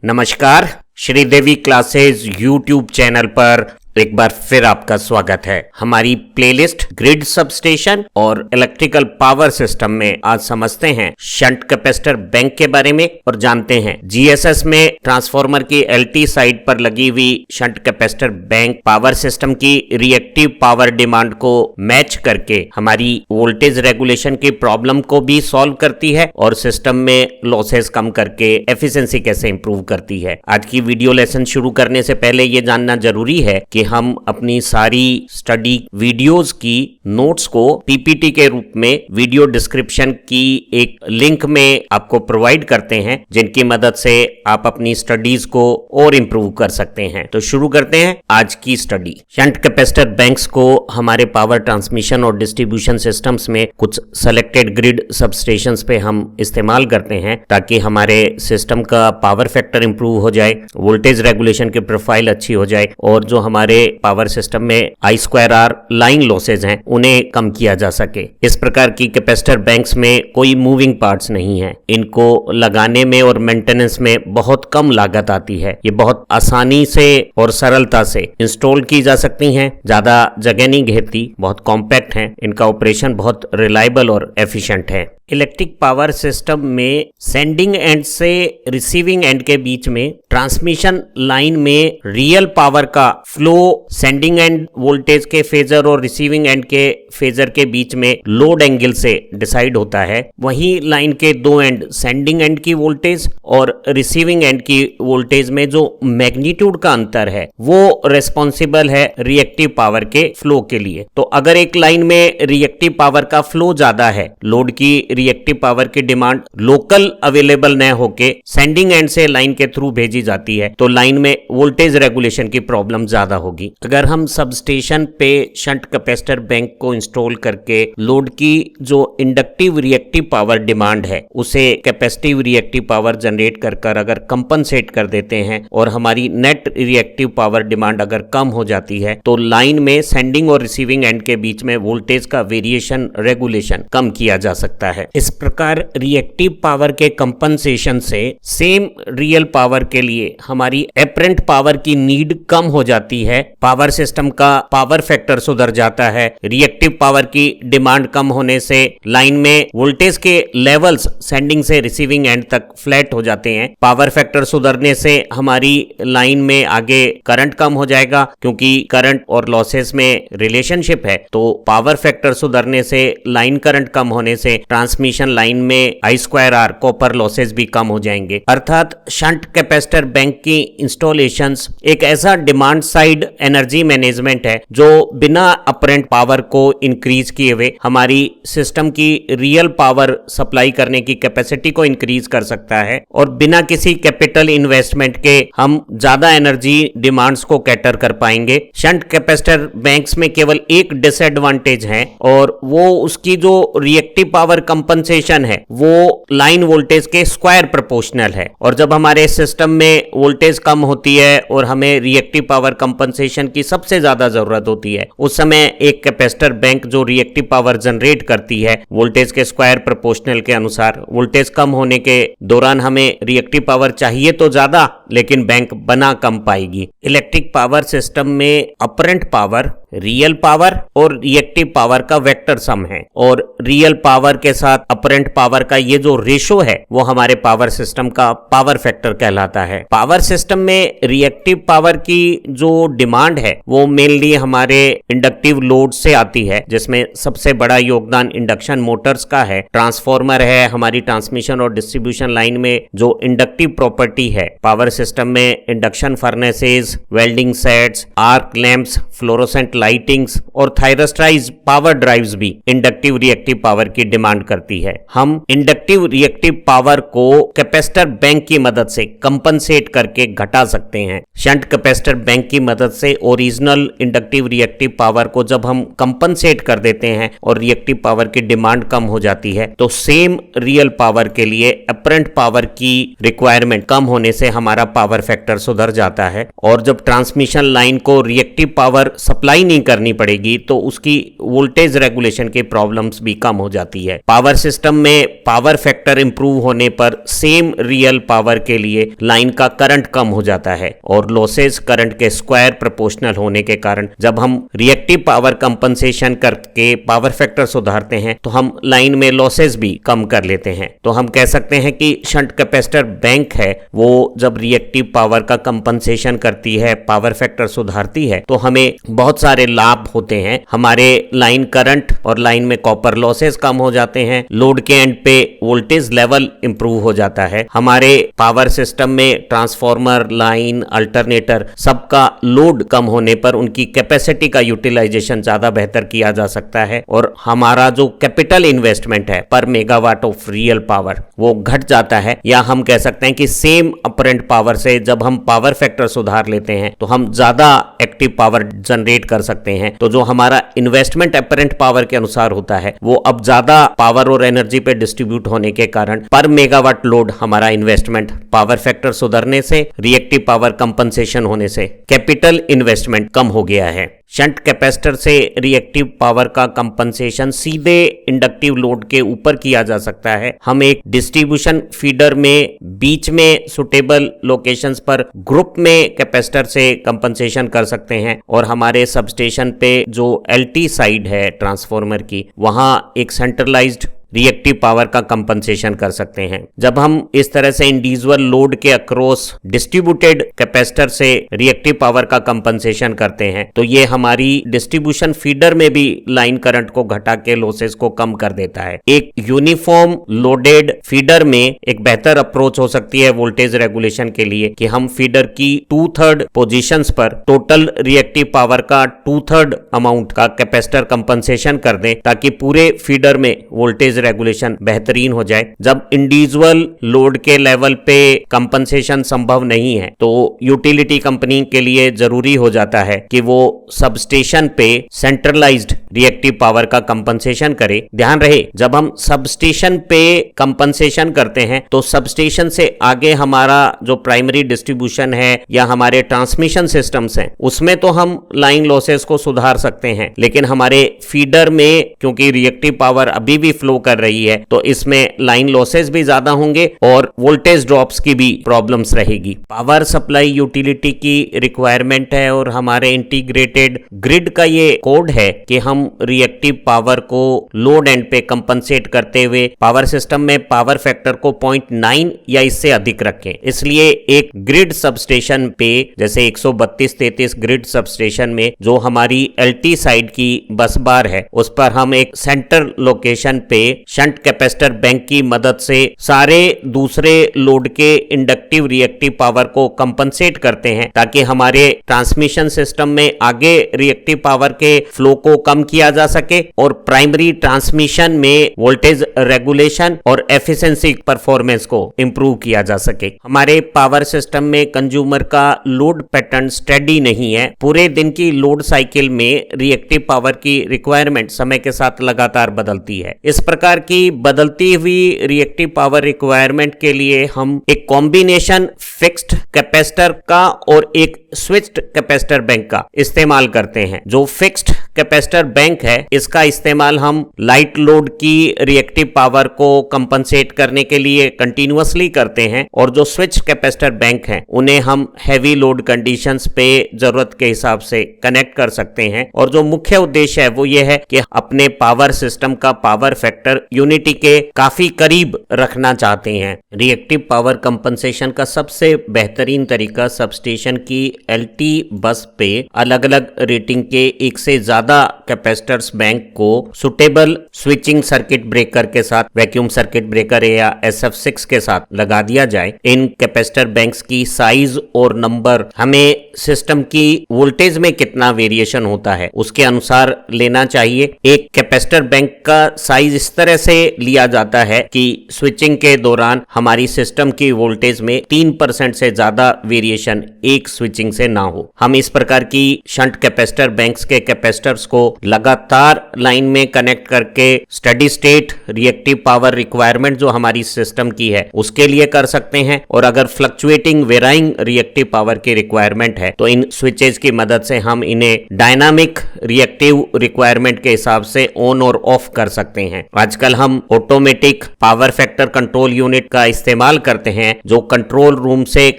नमस्कार, Sridevi classes YouTube channel पर एक बार फिर आपका स्वागत है। हमारी प्लेलिस्ट ग्रिड सबस्टेशन और इलेक्ट्रिकल पावर सिस्टम में आज समझते हैं शंट कैपेसिटर बैंक के बारे में और जानते हैं जीएसएस में ट्रांसफार्मर की एलटी साइड पर लगी हुई shunt capacitor bank power system की रिएक्टिव पावर डिमांड को मैच करके हमारी वोल्टेज रेगुलेशन की प्रॉब्लम को भी सॉल्व करती है और सिस्टम में लॉसेस कम करके एफिशिएंसी कैसे इंप्रूव करती है। आज की वीडियो लेसन शुरू करने से पहले ये जानना जरूरी है कि हम अपनी सारी स्टडी वीडियोस की नोट्स को पीपीटी के रूप में वीडियो डिस्क्रिप्शन की एक लिंक में आपको प्रोवाइड करते हैं, जिनकी मदद से आप अपनी स्टडीज को और इंप्रूव कर सकते हैं। तो शुरू करते हैं आज की स्टडी। शंट कैपेसिटर बैंक्स को हमारे पावर ट्रांसमिशन और डिस्ट्रीब्यूशन सिस्टम्स में कुछ सेलेक्टेड ग्रिड सबस्टेशंस पे हम इस्तेमाल करते हैं ताकि हमारे सिस्टम का पावर फैक्टर इंप्रूव हो जाए, वोल्टेज रेगुलेशन की प्रोफाइल अच्छी हो जाए और जो हमारे पावर सिस्टम में I2R लाइन लॉसेज हैं उन्हें कम किया जा सके। इस प्रकार की कैपेसिटर बैंक्स में कोई मूविंग पार्ट्स नहीं है। इनको लगाने में और मेंटेनेंस में बहुत कम लागत आती है। ये बहुत आसानी से और सरलता से इंस्टॉल की जा सकती हैं, ज्यादा जगह नहीं घेरती, बहुत कॉम्पैक्ट हैं। इनका ऑपरेशन बहुत रिलायबल और एफिशिएंट है। इलेक्ट्रिक पावर सिस्टम में सेंडिंग एंड से रिसीविंग एंड के बीच में ट्रांसमिशन लाइन में रियल पावर का फ्लो सेंडिंग एंड वोल्टेज के फेजर और रिसीविंग एंड के फेजर के बीच में लोड एंगल से डिसाइड होता है। वहीं लाइन के दो एंड सेंडिंग एंड की वोल्टेज और रिसीविंग एंड की वोल्टेज में जो मैग्नीट्यूड का अंतर है वो रिस्पॉन्सिबल है रिएक्टिव पावर के फ्लो के लिए। तो अगर एक लाइन में रिएक्टिव पावर का फ्लो ज्यादा है, लोड की रिएक्टिव पावर की डिमांड लोकल अवेलेबल न होके सेंडिंग एंड से लाइन के थ्रू भेजी जाती है, तो लाइन में वोल्टेज रेगुलेशन की प्रॉब्लम ज्यादा होगी। अगर हम सबस्टेशन पे शंट कैपेसिटर बैंक को इंस्टॉल करके लोड की जो इंडक्टिव रिएक्टिव पावर डिमांड है उसे कैपेसिटिव रिएक्टिव पावर जनरेट कर अगर कंपनसेट कर देते हैं और हमारी नेट रिएक्टिव पावर डिमांड अगर कम हो जाती है, तो लाइन में सेंडिंग और रिसीविंग एंड के बीच में वोल्टेज का वेरिएशन रेगुलेशन कम किया जा सकता है। इस प्रकार रिएक्टिव पावर के कंपनसेशन से सेम रियल पावर के लिए हमारी एपरेंट पावर की नीड कम हो जाती है। पावर सिस्टम का पावर फैक्टर सुधर जाता है। रिएक्टिव पावर की डिमांड कम होने से लाइन में वोल्टेज के लेवल्स सेंडिंग से रिसीविंग एंड तक फ्लैट हो जाते हैं। पावर फैक्टर सुधरने से हमारी लाइन में आगे करंट कम हो जाएगा, क्योंकि करंट और लॉसेस में रिलेशनशिप है। तो पावर फैक्टर सुधरने से लाइन करंट कम होने से ट्रांसमिशन लाइन में I2R कॉपर लॉसेस भी कम हो जाएंगे। अर्थात शंट कैपेसिटर बैंक की इंस्टॉलेशंस एक ऐसा डिमांड साइड एनर्जी मैनेजमेंट है जो बिना अपरेंट पावर को इंक्रीज किए हुए हमारी सिस्टम की रियल पावर सप्लाई करने की कैपेसिटी को इंक्रीज कर सकता है और बिना किसी कैपिटल इन्वेस्टमेंट के हम ज्यादा एनर्जी डिमांड्स को कैटर कर पाएंगे। शंट कैपेसिटर बैंक्स में केवल एक डिसएडवांटेज है और वो उसकी जो रिएक्टिव पावर कंपनसेशन है वो लाइन वोल्टेज के स्क्वायर प्रोपोर्शनल है। और जब हमारे सिस्टम में वोल्टेज कम होती है और हमें रिएक्टिव पावर कंपनसेशन की सबसे ज्यादा जरूरत होती है, उस समय एक कैपेसिटर बैंक जो रिएक्टिव पावर जनरेट करती है वोल्टेज के स्क्वायर प्रोपोर्शनल के अनुसार, वोल्टेज कम होने के दौरान हमें रिएक्टिव पावर चाहिए तो ज्यादा, लेकिन बैंक बना कम पाएगी। इलेक्ट्रिक पावर सिस्टम में अपरेंट पावर, रियल पावर और रिएक्टिव पावर का वेक्टर सम है और रियल पावर के साथ अपरेंट पावर का ये जो रेशो है वो हमारे पावर सिस्टम का पावर फैक्टर कहलाता है। पावर सिस्टम में रिएक्टिव पावर की जो डिमांड है वो मेनली हमारे इंडक्टिव लोड से आती है, जिसमें सबसे बड़ा योगदान इंडक्शन मोटर्स का है। ट्रांसफार्मर है, हमारी ट्रांसमिशन और डिस्ट्रीब्यूशन लाइन में जो इंडक्टिव प्रॉपर्टी है। पावर सिस्टम में induction furnaces, welding sets, arc lamps, fluorescent lightings और थायरिस्टराइज्ड पावर ड्राइव्स भी इंडक्टिव रिएक्टिव पावर की डिमांड करती है। हम इंडक्टिव रिएक्टिव पावर को कैपेसिटर बैंक की मदद से कंपनसेट करके घटा सकते हैं। शंट कैपेसिटर बैंक की मदद से ओरिजिनल इंडक्टिव रिएक्टिव पावर को जब हम कंपनसेट कर देते हैं और रिएक्टिव पावर की डिमांड कम हो जाती है, तो सेम रियल पावर के लिए अपरेंट पावर की रिक्वायरमेंट कम होने से हमारा हमारा पावर फैक्टर सुधर जाता है। और जब ट्रांसमिशन लाइन को रिएक्टिव पावर सप्लाई नहीं करनी पड़ेगी तो उसकी वोल्टेज रेगुलेशन की प्रॉब्लम्स भी कम हो जाती है। पावर सिस्टम में पावर फैक्टर इंप्रूव होने पर सेम रियल पावर के लिए लाइन का करंट कम हो जाता है और लॉसेज करंट के स्क्वायर प्रोपोर्शनल होने के कारण जब हम रिएक्टिव पावर कंपनसेशन करके पावर फैक्टर सुधारते हैं तो हम लाइन में लॉसेज भी कम कर लेते हैं। तो हम कह सकते हैं कि शंट कैपेसिटर बैंक है वो जब रिएक्टिव पावर का कंपनसेशन करती है, पावर फैक्टर सुधारती है, तो हमें बहुत सारे लाभ होते हैं। हमारे लाइन करंट और लाइन में कॉपर लॉसेज कम हो जाते हैं, लोड के एंड पे वोल्टेज लेवल इंप्रूव हो जाता है, हमारे पावर सिस्टम में ट्रांसफार्मर, लाइन, अल्टरनेटर सबका लोड कम होने पर उनकी कैपेसिटी का यूटिलाइजेशन ज्यादा बेहतर किया जा सकता है और हमारा जो कैपिटल इन्वेस्टमेंट है पर मेगावाट ऑफ रियल पावर वो घट जाता है। या हम कह सकते हैं कि सेम अपरेंट पावर से जब हम पावर फैक्टर सुधार लेते हैं तो हम ज्यादा एक्टिव पावर जनरेट कर सकते हैं। तो जो हमारा इन्वेस्टमेंट अपरेंट पावर के अनुसार होता है वो अब ज्यादा पावर और एनर्जी पे डिस्ट्रीब्यूट होने के कारण पर मेगावाट लोड हमारा इन्वेस्टमेंट पावर फैक्टर सुधरने से, रिएक्टिव पावर कंपनसेशन होने से कैपिटल इन्वेस्टमेंट कम हो गया है। शंट कैपेसिटर से रिएक्टिव पावर का कंपनसेशन सीधे इंडक्टिव लोड के ऊपर किया जा सकता है। हम एक डिस्ट्रीब्यूशन फीडर में बीच में सुटेबल लोकेशंस पर ग्रुप में कैपेसिटर से कंपनसेशन कर सकते हैं और हमारे सबस्टेशन पे जो एलटी साइड है ट्रांसफार्मर की वहां एक सेंट्रलाइज्ड रिएक्टिव पावर का कंपनसेशन कर सकते हैं। जब हम इस तरह से इंडिविजुअल लोड के अक्रॉस डिस्ट्रीब्यूटेड कैपेसिटर से रिएक्टिव पावर का कंपनसेशन करते हैं तो ये हमारी डिस्ट्रीब्यूशन फीडर में भी लाइन करंट को घटा के लॉसेस को कम कर देता है। एक यूनिफॉर्म लोडेड फीडर में एक बेहतर अप्रोच हो सकती है वोल्टेज रेगुलेशन के लिए कि हम फीडर की 2/3 पोजीशंस पर टोटल रिएक्टिव पावर का 2/3 अमाउंट का कैपेसिटर कंपनसेशन कर दें ताकि पूरे फीडर में वोल्टेज रेगुलेशन बेहतरीन हो जाए। जब इंडिविजुअल लोड के लेवल पे कंपनसेशन संभव नहीं है तो यूटिलिटी कंपनी के लिए जरूरी हो जाता है कि वो सबस्टेशन पे सेंट्रलाइज्ड रिएक्टिव पावर का कंपनसेशन करे। ध्यान रहे जब हम सबस्टेशन पे कंपनसेशन करते हैं तो सबस्टेशन से आगे हमारा जो प्राइमरी डिस्ट्रीब्यूशन है या हमारे ट्रांसमिशन सिस्टम्स हैं उसमें तो हम लाइन लॉसेस को सुधार सकते हैं, लेकिन हमारे फीडर में क्योंकि रिएक्टिव पावर अभी भी फ्लो कर रही है तो इसमें लाइन लॉसेस भी ज्यादा होंगे और वोल्टेज ड्रॉप्स की भी प्रॉब्लम्स रहेगी। पावर सप्लाई यूटिलिटी की रिक्वायरमेंट है और हमारे इंटीग्रेटेड ग्रिड का ये कोड है कि हम रिएक्टिव पावर को लोड एंड पे कंपनसेट करते हुए पावर सिस्टम में पावर फैक्टर को 0.9 या इससे अधिक रखें। इसलिए एक ग्रिड सबस्टेशन पे जैसे 132-33 ग्रिड सबस्टेशन में जो हमारी एलटी साइड की बस बार है उस पर हम एक सेंटर लोकेशन पे शंट कैपेसिटर बैंक की मदद से सारे दूसरे लोड के इंडक्टिव रिएक्टिव पावर को कंपनसेट करते हैं ताकि हमारे ट्रांसमिशन सिस्टम में आगे रिएक्टिव पावर के फ्लो को कम किया जा सके और प्राइमरी ट्रांसमिशन में वोल्टेज रेगुलेशन और एफिशिएंसी परफॉर्मेंस को इंप्रूव किया जा सके। हमारे पावर सिस्टम में कंज्यूमर का लोड पैटर्न स्टेडी नहीं है। पूरे दिन की लोड साइकिल में रिएक्टिव पावर की रिक्वायरमेंट समय के साथ लगातार बदलती है। इस प्रकार की बदलती हुई रिएक्टिव पावर रिक्वायरमेंट के लिए हम एक कॉम्बिनेशन फिक्स्ड कैपेसिटर का और एक स्विच्ड कैपेसिटर बैंक का इस्तेमाल करते हैं। जो फिक्स्ड कैपेसिटर बैंक है इसका इस्तेमाल हम लाइट लोड की रिएक्टिव पावर को कंपनसेट करने के लिए कंटिन्यूअसली करते हैं और जो स्विच कैपेसिटर बैंक हैं उन्हें हम हैवी लोड कंडीशंस पे जरूरत के हिसाब से कनेक्ट कर सकते हैं। और जो मुख्य उद्देश्य है वो ये है कि अपने पावर सिस्टम का पावर फैक्टर यूनिटी के काफी करीब रखना चाहते हैं। रिएक्टिव पावर कंपनसेशन का सबसे बेहतरीन तरीका सबस्टेशन की एलटी बस पे अलग अलग रेटिंग के एक से ज्यादा कैपेसिटर्स बैंक को सुटेबल स्विचिंग सर्किट ब्रेकर के साथ, वैक्यूम सर्किट ब्रेकर या SF6 के साथ लगा दिया जाए। इन कैपेसिटर बैंक्स की साइज और नंबर हमें सिस्टम की वोल्टेज में कितना वेरिएशन होता है उसके अनुसार लेना चाहिए। एक कैपेसिटर बैंक का साइज इस तरह से लिया जाता है कि स्विचिंग के दौरान हमारी सिस्टम की वोल्टेज में 3% से ज्यादा वेरिएशन एक स्विचिंग से ना हो। हम इस प्रकार की शंट कैपेसिटर बैंक्स के कैपेसिटर्स को लगातार लाइन में कनेक्ट करके steady state reactive power requirement जो हमारी सिस्टम की है उसके लिए कर सकते हैं, और अगर फ्लक्चुएटिंग वेराइंग रिएक्टिव पावर की रिक्वायरमेंट है तो इन स्विचेस की मदद से हम इन्हें डायनामिक रिएक्टिव रिक्वायरमेंट के हिसाब से ऑन और ऑफ कर सकते हैं। आजकल हम automatic power factor control unit का इस्तेमाल करते हैं जो कंट्रोल रूम से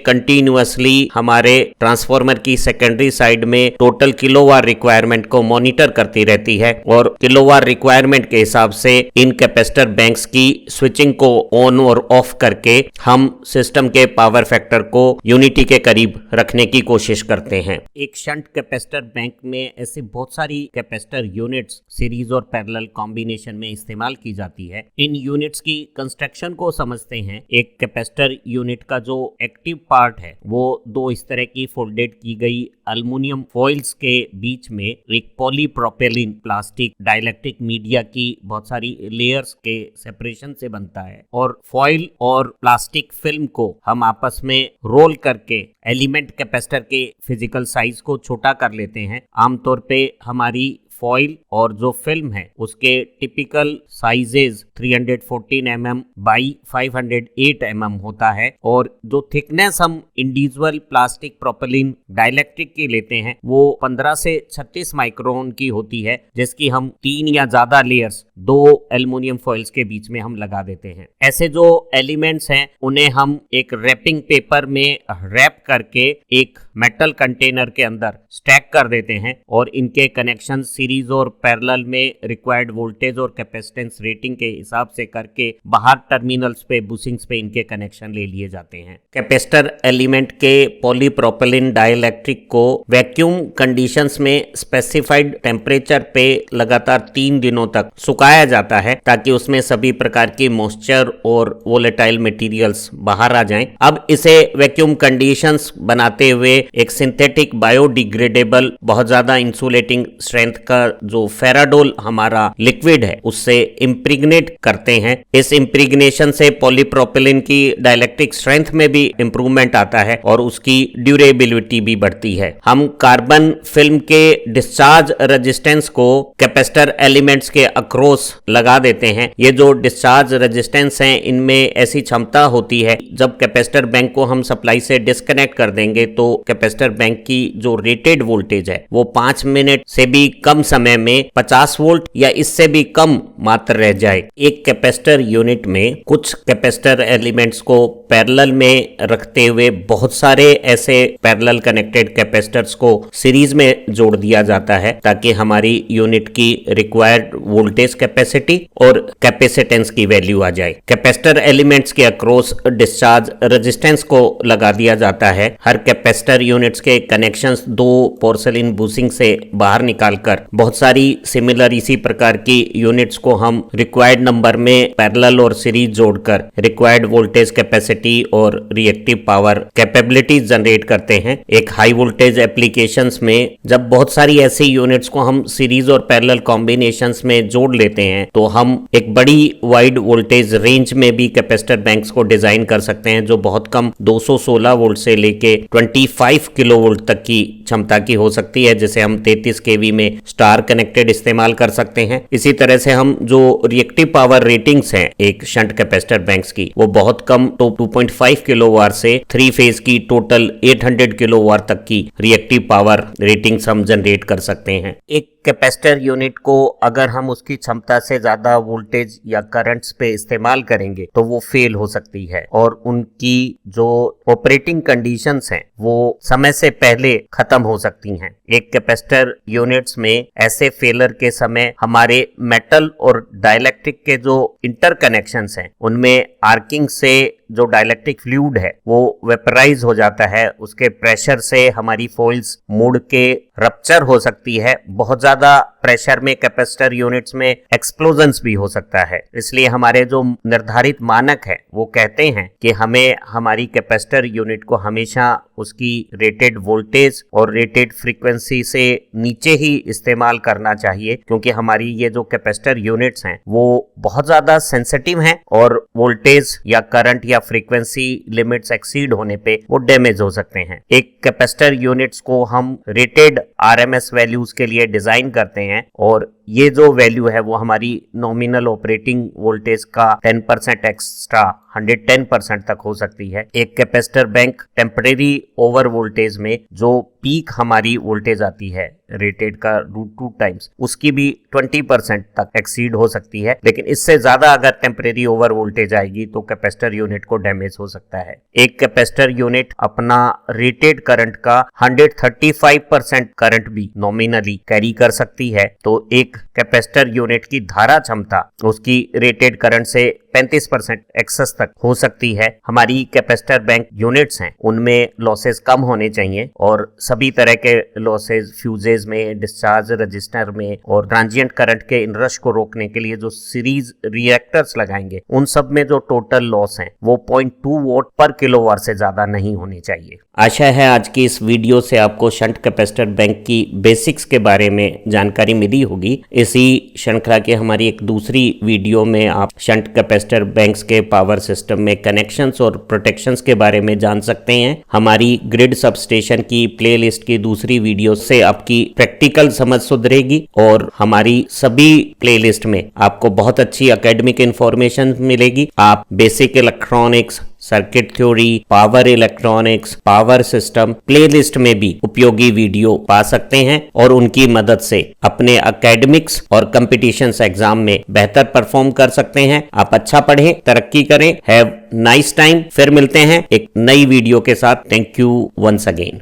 कंटिन्यूअसली हमारे ट्रांसफार्मर की सेकेंडरी साइड में टोटल किलोवाट रिक्वायरमेंट को मॉनिटर करती रहती है, और किलोवाट रिक्वायरमेंट के हिसाब से इन कैपेसिटर बैंक्स की स्विचिंग को ऑन और ऑफ करके हम सिस्टम के पावर फैक्टर को यूनिटी के करीब रखने की कोशिश करते हैं। एक शंट कैपेसिटर बैंक में ऐसे बहुत सारी कैपेसिटर यूनिट्स सीरीज और पैरेलल कॉम्बिनेशन में इस्तेमाल की जाती है। इन यूनिट्स की कंस्ट्रक्शन को समझते हैं। एक कैपेसिटर यूनिट का जो एक्टिव पार्ट है वो दो इस तरह की फोल्डेड की गई एल्युमिनियम फॉइल्स के बीच में एक पॉलीप्रोपेलिन प्लास्टिक डाइलेक्ट्रिक मीडिया की बहुत सारी लेयर्स के सेपरेशन से बनता है, और फॉइल और प्लास्टिक फिल्म को हम आपस में रोल करके एलिमेंट कैपेसिटर के फिजिकल साइज को छोटा कर लेते हैं। आमतौर पे हमारी फॉइल और जो फिल्म है उसके typical sizes 314 mm by 508 mm होता है, और जो थिकनेस हम इंडिविजुअल प्लास्टिक प्रोपेलिन डाइलेक्ट्रिक की लेते हैं वो 15 से 36 माइक्रोन की होती है, जिसकी हम 3 या ज्यादा लेयर्स दो एल्युमिनियम फॉइल्स के बीच में हम लगा देते हैं। ऐसे जो एलिमेंट्स हैं उन्हें हम एक रैपिंग पेपर में रैप करके एक मेटल कंटेनर के अंदर स्टैक कर देते हैं, और इनके कनेक्शन सीरीज और पैरेलल में रिक्वायर्ड वोल्टेज और कैपेसिटेंस रेटिंग के हिसाब से करके बाहर टर्मिनल्स पे बुशिंग्स पे इनके कनेक्शन ले लिए जाते हैं। कैपेसिटर एलिमेंट के पॉलीप्रोपेलिन डाइलेक्ट्रिक को वैक्यूम कंडीशंस में स्पेसिफाइड टेम्परेचर पे लगातार 3 दिनों तक सुखाया जाता है ताकि उसमें सभी प्रकार की मॉइस्चर और वोलेटाइल मटेरियल्स बाहर आ जाएं। अब इसे वैक्यूम कंडीशंस बनाते हुए एक सिंथेटिक बायोडिग्रेडेबल बहुत ज्यादा इंसुलेटिंग स्ट्रेंथ का जो फेराडोल हमारा लिक्विड है उससे इम्प्रिग्नेट करते हैं। इस इम्प्रिग्नेशन से पॉलीप्रोपेलिन की डाइलेक्ट्रिक स्ट्रेंथ में भी इंप्रूवमेंट आता है और उसकी ड्यूरेबिलिटी भी बढ़ती है। हम कार्बन फिल्म के डिस्चार्ज रेजिस्टेंस को कैपेसिटर एलिमेंट्स के अक्रॉस लगा देते हैं। ये जो डिस्चार्ज रेजिस्टेंस हैं इनमें ऐसी क्षमता होती है जब कैपेसिटर बैंक को हम सप्लाई से डिस्कनेक्ट कर देंगे तो कैपेसिटर बैंक की जो रेटेड वोल्टेज है वो 5 मिनट से भी कम समय में 50 वोल्ट या इससे भी कम मात्र रह जाए। एक कैपेसिटर यूनिट में कुछ कैपेसिटर एलिमेंट्स को पैरेलल में रखते हुए बहुत सारे ऐसे पैरेलल कनेक्टेड कैपेसिटर्स को सीरीज में जोड़ दिया जाता है ताकि हमारी यूनिट की रिक्वायर्ड वोल्टेज कैपेसिटी और कैपेसिटेंस की वैल्यू आ जाए। कैपेसिटर एलिमेंट्स के अक्रॉस डिस्चार्ज रेजिस्टेंस को लगा दिया जाता है। हर कैपेसिटर यूनिट्स के कनेक्शंस दो पोर्सेलिन बुशिंग से बाहर निकालकर बहुत सारी सिमिलर इसी प्रकार की यूनिट्स को हम रिक्वायर्ड नंबर में पैरेलल और सीरीज जोड़कर रिक्वायर्ड वोल्टेज कैपेसिटी और रिएक्टिव पावर कैपेबिलिटीज जनरेट करते हैं। एक हाई वोल्टेज एप्लीकेशंस में जब बहुत सारी ऐसी यूनिट्स को हम सीरीज और पैरेलल कॉम्बिनेशंस में जोड़ लेते हैं तो हम एक बड़ी वाइड वोल्टेज रेंज में भी कैपेसिटर बैंक्स को डिजाइन कर सकते हैं जो बहुत कम 216 वोल्ट से लेके 25 किलो वोल्ट तक की क्षमता की हो सकती है, जिसे हम 33 केवी में स्टार कनेक्टेड इस्तेमाल कर सकते हैं। इसी तरह से हम जो रिएक्टिव पावर रेटिंग्स हैं एक शंट कैपेसिटर बैंक्स की वो बहुत कम तो 2.5 किलोवाट से 3 फेज की टोटल 800 किलोवाट तक की रिएक्टिव पावर रेटिंग्स हम जनरेट कर सकते हैं। एक कैपेसिटर यूनिट को अगर हम उसकी क्षमता से ज्यादा वोल्टेज या करंट्स पे इस्तेमाल करेंगे तो वो फेल हो सकती है और उनकी जो ऑपरेटिंग कंडीशंस हैं वो समय से पहले खत्म हो सकती हैं। एक कैपेसिटर यूनिट्स में ऐसे फेलर के समय हमारे मेटल और डाइलेक्ट्रिक के जो इंटरकनेक्शंस हैं उनमें आर्किंग से जो डाइलेक्ट्रिक फ्लूइड है वो वेपराइज हो जाता है। उसके प्रेशर से हमारी फॉइल्स मुड़ के रप्चर हो सकती है। बहुत ज्यादा प्रेशर में कैपेसिटर यूनिट्स में एक्सप्लोजन्स भी हो सकता है। इसलिए हमारे जो निर्धारित मानक है वो कहते हैं कि हमें हमारी कैपेसिटर यूनिट को हमेशा उसकी रेटेड वोल्टेज और रेटेड फ्रीक्वेंसी से नीचे ही इस्तेमाल करना चाहिए, क्योंकि हमारी ये जो कैपेसिटर यूनिट्स हैं वो बहुत ज्यादा सेंसिटिव हैं और वोल्टेज या करंट या या फ्रीक्वेंसी लिमिट्स एक्सीड होने पे वो डैमेज हो सकते हैं। एक कैपेसिटर यूनिट्स को हम रेटेड आरएमएस वैल्यूज के लिए डिजाइन करते हैं और ये जो वैल्यू है वो हमारी नॉमिनल ऑपरेटिंग वोल्टेज का 10% एक्स्ट्रा 110% तक हो सकती है। एक capacitor bank temporary over voltage में जो पीक हमारी वोल्टेज आती है रेटेड का √2 टाइम्स, उसकी भी 20% तक एक्सीड हो सकती है। लेकिन इससे ज्यादा अगर टेम्परेरी ओवर वोल्टेज आएगी तो कैपेसिटर यूनिट को डैमेज हो सकता है। एक कैपेसिटर यूनिट अपना रेटेड करंट का 135% करंट भी नॉमिनली कैरी कर सकती है। तो एक कैपेसिटर यूनिट की धारा क्षमता उसकी रेटेड करंट से 35% एक्सेस तक हो सकती है। हमारी कैपेसिटर बैंक यूनिट्स हैं उनमें लॉसेस कम होने चाहिए और सभी तरह के लॉसेस फ्यूजेज में, डिस्चार्ज रजिस्टर में और ट्रांजिएंट करंट के इनरश को रोकने के लिए जो सीरीज रिएक्टर्स लगाएंगे उन सब में जो टोटल लॉस हैं वो 0.2 वॉट पर किलोवाट से ज्यादा नहीं होनी चाहिए। आशा है आज की इस वीडियो से आपको शंट कैपेसिटर बैंक की बेसिक्स के बारे में जानकारी मिली होगी। इसी श्रृंखला की हमारी एक दूसरी वीडियो में आप शंट कैपेसिटर बैंक्स के पावर सिस्टम में कनेक्शंस और प्रोटेक्शंस के बारे में जान सकते हैं। हमारी ग्रिड सबस्टेशन की प्लेलिस्ट की दूसरी वीडियो से आपकी प्रैक्टिकल समझ सुधरेगी और हमारी सभी प्लेलिस्ट में आपको बहुत अच्छी एकेडमिक इंफॉर्मेशन मिलेगी। आप basic electronics, circuit theory, power electronics, power system playlist में भी उपयोगी वीडियो पा सकते हैं और उनकी मदद से अपने एकेडमिक्स और कंपटीशंस एग्जाम में बेहतर परफॉर्म कर सकते हैं। आप अच्छा पढ़ें, तरक्की करें। Have nice time. फिर मिलते हैं एक नई वीडियो के साथ। Thank you once again.